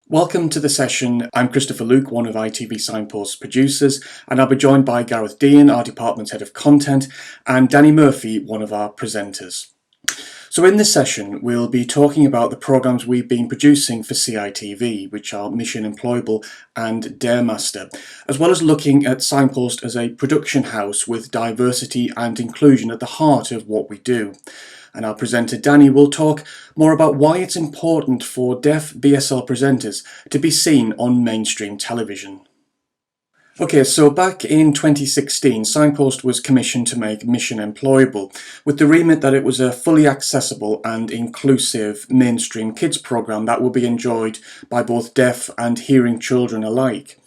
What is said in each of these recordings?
Welcome to the session. I'm Christopher Luke, one of ITV Signpost's producers, and I'll be joined by Gareth Dean, our department's head of content, and Danny Murphy, one of our presenters. So in this session, we'll be talking about the programmes we've been producing for CITV, which are Mission Employable and Daremaster, as well as looking at Signpost as a production house with diversity and inclusion at the heart of what we do. And our presenter Danny will talk more about why it's important for deaf BSL presenters to be seen on mainstream television. Okay, so back in 2016, Signpost was commissioned to make Mission Employable, with the remit that it was a fully accessible and inclusive mainstream kids programme that would be enjoyed by both deaf and hearing children alike.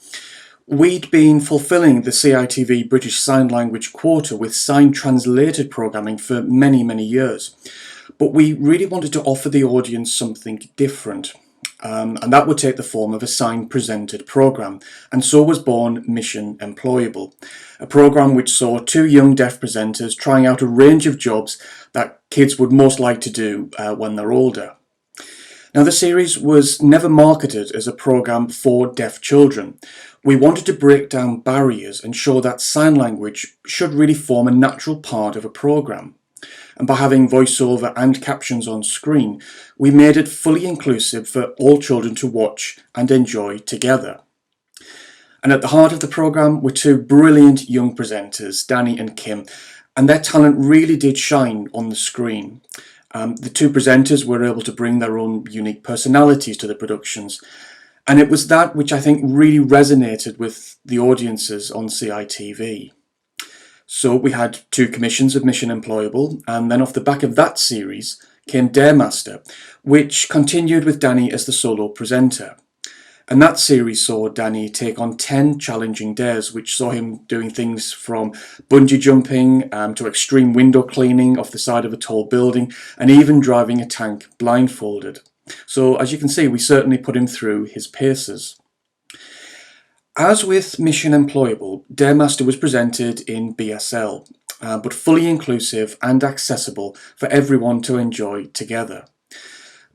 We'd been fulfilling the CITV British Sign Language quota with sign translated programming for many years, but we really wanted to offer the audience something different. And that would take the form of a sign-presented programme, and so was born Mission Employable, a programme which saw two young deaf presenters trying out a range of jobs that kids would most like to do when they're older. Now, the series was never marketed as a programme for deaf children. We wanted to break down barriers and show that sign language should really form a natural part of a programme. And by having voiceover and captions on screen, we made it fully inclusive for all children to watch and enjoy together. And at the heart of the programme were two brilliant young presenters, Danny and Kim, and their talent really did shine on the screen. The two presenters were able to bring their own unique personalities to the productions, and it was that which I think really resonated with the audiences on CITV. So we had two commissions of Mission Employable, and then off the back of that series came Daremaster, which continued with Danny as the solo presenter. And that series saw Danny take on 10 challenging dares, which saw him doing things from bungee jumping to extreme window cleaning off the side of a tall building, and even driving a tank blindfolded. So as you can see, we certainly put him through his paces. As with Mission Employable, Daremaster was presented in BSL, but fully inclusive and accessible for everyone to enjoy together.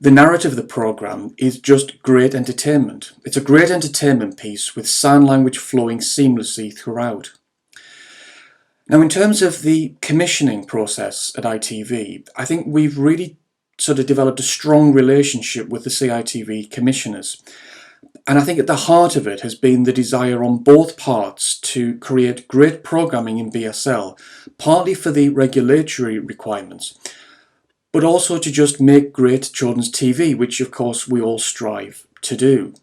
The narrative of the programme is just great entertainment. It's a great entertainment piece with sign language flowing seamlessly throughout. Now, in terms of the commissioning process at ITV, I think we've really sort of developed a strong relationship with the CITV commissioners. And I think at the heart of it has been the desire on both parts to create great programming in BSL, partly for the regulatory requirements, but also to just make great children's TV, which of course we all strive to do.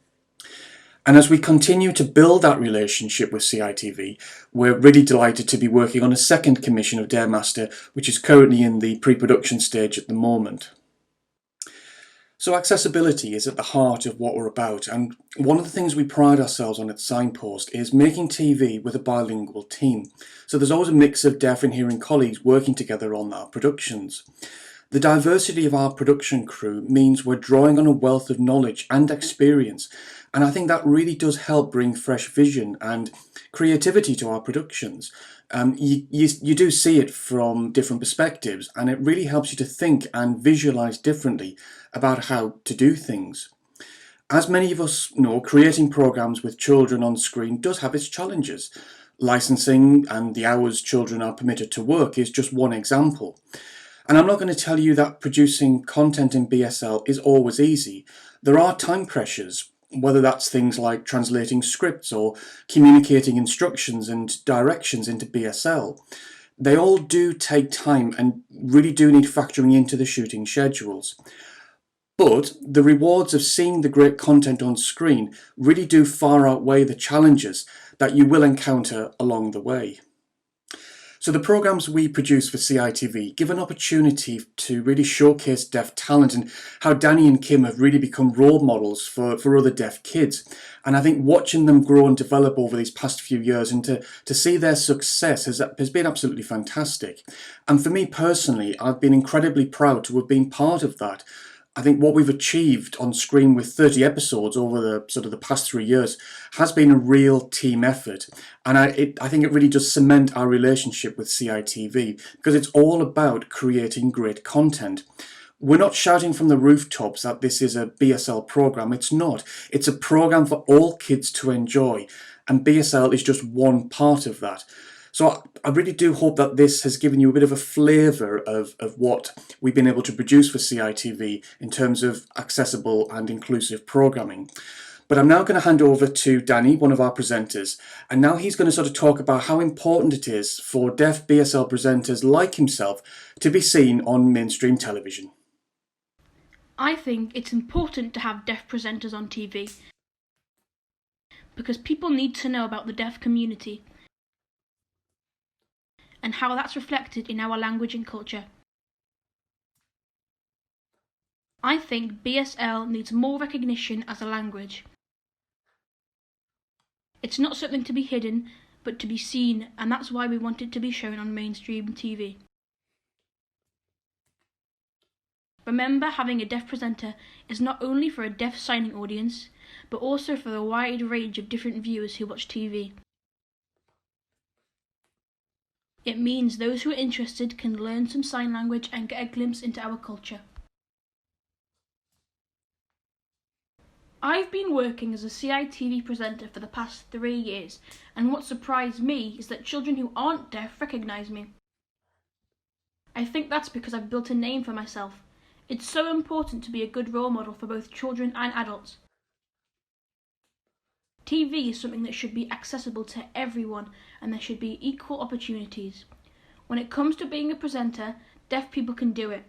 And as we continue to build that relationship with CITV, we're really delighted to be working on a second commission of Daremaster, which is currently in the pre-production stage at the moment. So accessibility is at the heart of what we're about, and one of the things we pride ourselves on at Signpost is making TV with a bilingual team. So there's always a mix of deaf and hearing colleagues working together on our productions. The diversity of our production crew means we're drawing on a wealth of knowledge and experience, and I think that really does help bring fresh vision and creativity to our productions. You do see it from different perspectives, and it really helps you to think and visualize differently about how to do things. As many of us know, creating programs with children on screen does have its challenges. Licensing and the hours children are permitted to work is just one example. And I'm not going to tell you that producing content in BSL is always easy. There are time pressures, whether that's things like translating scripts or communicating instructions and directions into BSL. They all do take time and really do need factoring into the shooting schedules. But the rewards of seeing the great content on screen really do far outweigh the challenges that you will encounter along the way. So the programmes we produce for CITV give an opportunity to really showcase deaf talent and how Danny and Kim have really become role models for other deaf kids. And I think watching them grow and develop over these past few years and to see their success has been absolutely fantastic. And for me personally, I've been incredibly proud to have been part of that. I think what we've achieved on screen with 30 episodes over the past 3 years has been a real team effort, and I think it really does cement our relationship with CITV because it's all about creating great content. We're not shouting from the rooftops that this is a BSL program. It's not. It's a program for all kids to enjoy, and BSL is just one part of that. So I really do hope that this has given you a bit of a flavour of what we've been able to produce for CITV in terms of accessible and inclusive programming. But I'm now going to hand over to Danny, one of our presenters, and now he's going to sort of talk about how important it is for deaf BSL presenters like himself to be seen on mainstream television. I think it's important to have deaf presenters on TV because people need to know about the deaf community and how that's reflected in our language and culture. I think BSL needs more recognition as a language. It's not something to be hidden, but to be seen, and that's why we want it to be shown on mainstream TV. Remember, having a deaf presenter is not only for a deaf signing audience, but also for a wide range of different viewers who watch TV. It means those who are interested can learn some sign language and get a glimpse into our culture. I've been working as a CITV presenter for the past 3 years, and what surprised me is that children who aren't deaf recognise me. I think that's because I've built a name for myself. It's so important to be a good role model for both children and adults. TV is something that should be accessible to everyone, and there should be equal opportunities. When it comes to being a presenter, deaf people can do it.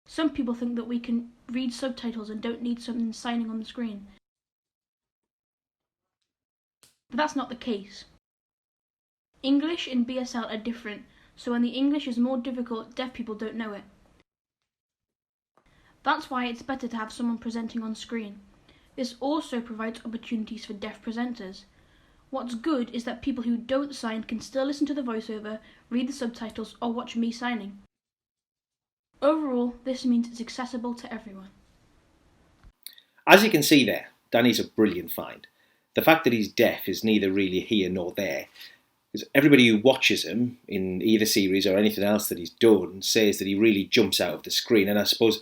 Some people think that we can read subtitles and don't need something signing on the screen. But that's not the case. English and BSL are different, so when the English is more difficult, deaf people don't know it. That's why it's better to have someone presenting on screen. This also provides opportunities for deaf presenters. What's good is that people who don't sign can still listen to the voiceover, read the subtitles, or watch me signing. Overall, this means it's accessible to everyone. As you can see there, Danny's a brilliant find. The fact that he's deaf is neither really here nor there, because everybody who watches him in either series or anything else that he's done says that he really jumps out of the screen, and I suppose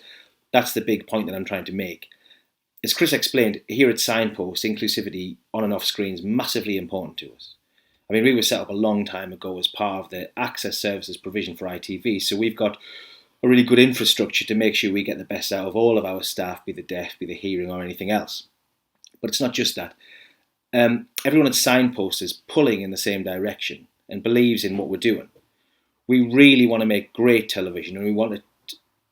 that's the big point that I'm trying to make. As Chris explained, here at Signpost, inclusivity on and off screen is massively important to us. I mean, we were set up a long time ago as part of the access services provision for ITV, so we've got a really good infrastructure to make sure we get the best out of all of our staff, be the deaf, be the hearing or anything else. But it's not just that. Everyone at Signpost is pulling in the same direction and believes in what we're doing. We really want to make great television, and we want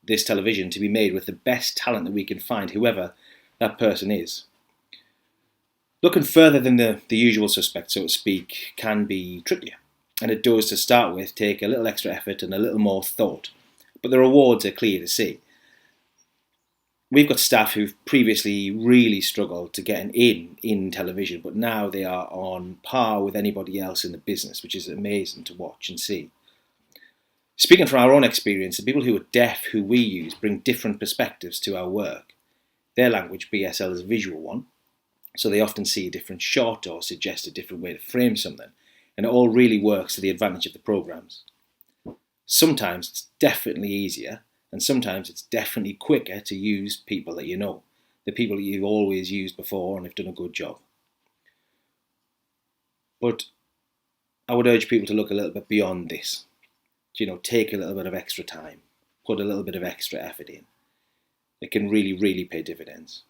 this television to be made with the best talent that we can find, whoever that person is. Looking further than the usual suspects, so to speak, can be trickier, and it does, to start with, take a little extra effort and a little more thought, but the rewards are clear to see. We've got staff who've previously really struggled to get in television, but now they are on par with anybody else in the business, which is amazing to watch and see. Speaking from our own experience, the people who are deaf who we use bring different perspectives to our work. Their language, BSL, is a visual one, so they often see a different shot or suggest a different way to frame something, and it all really works to the advantage of the programmes. Sometimes it's definitely easier, and sometimes it's definitely quicker to use people that you know, the people that you've always used before and have done a good job. But I would urge people to look a little bit beyond this. Take a little bit of extra time, put a little bit of extra effort in. It can really, really pay dividends.